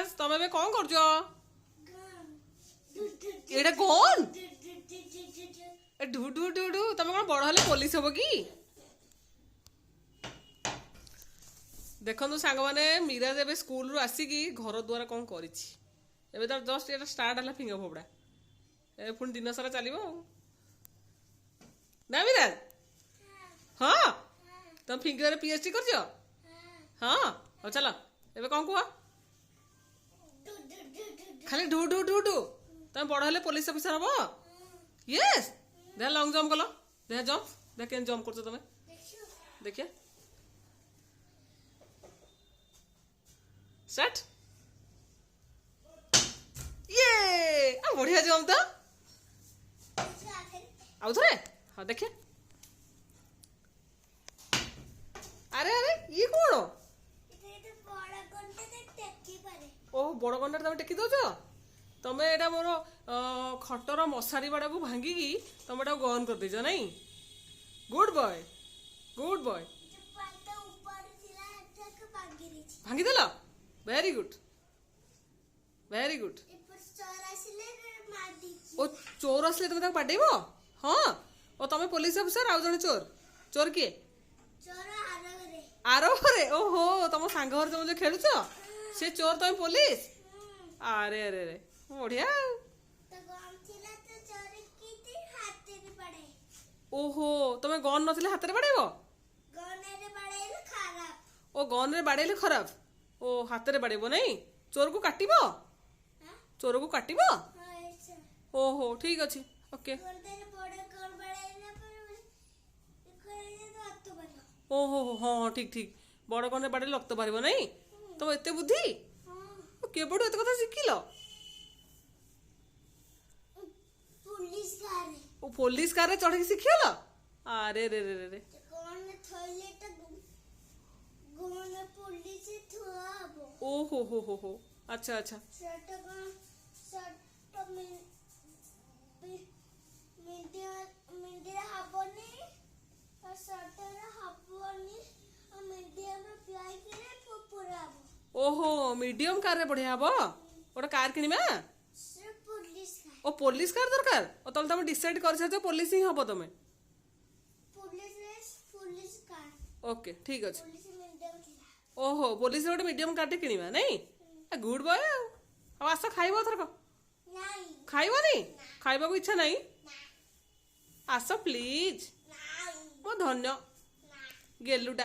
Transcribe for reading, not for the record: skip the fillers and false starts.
मिराज तुम ए कौन कर एटा कौन ढू ढू ढू ढू तुम कौन बड़ हेले पुलिस हम कि देखो सांग मैंने मिराज ए स्कूल रू आसिकी घर द्वारा कौन कर जस्ट ये स्टार्ट है फिंगर फोपड़ा ए पुणी दिन सारा चलो ना मिराज हाँ तुम फिंगर पीएचडी कर हाँ हो चलो ए कौन कह खाली ढू ढू ढू ढू तुम बड़ हेले पुलिस ऑफिसर हम यस देख लंग जम्प कल देख जम्प देख के जम्प कर तुम देखिए स्टार्ट ये बढ़िया जम्प तो आउ थे हाँ देखिए अरे अरे ये कौन ओ बड़ गंडा तुम टेकी दौच तुम एटा मोर खटर मशारी बाड़ा को भांगिकी तुम एटा गन कर देच नहीं गुड बॉय भांगीदेल वेरी गुड ओ चोर आसले तुम बाडेब हाँ ओ तुम पुलिस ऑफिसर आउ जने चोर किए आरवरे ओहो तुम सांग घर तुम जो खेलुच से चोर तुम पुलिस अरे अरे अरे बढ़िया ओहो तुम गन नथिले हाथ रे बाड़ेबो ओ गन रे बाड़ेले खराब ओ हाथ रे बाड़ेबो नहीं चोर को काटिबो ओहो ठीक अछि ओके ओहो हाँ ठीक ठीक बड़ गन रे बाड़ेले रक्त बाहरिबो नहीं तुम एते बुद्धि केबडू एते कथा शिखिल पुलिस कार चढ़ी शिखिल अरे रे रे रे ओहो हो अच्छा अच्छा ओहो मीडियम कार रे बढ़िया हम गोटे कार किणवा ओ पुलिस कार दरकार ओ तले तुम डिसाइड कर छ पुलिस ही हम तुम ओके ठीक अच्छे ओहो पुलिस गोटे मीडियम कार किणवा नहीं गुड बॉय आस खाइब थरक खाइबनी खाइबा इच्छा नहीं आस प्लीज मो धन्य गेलुटा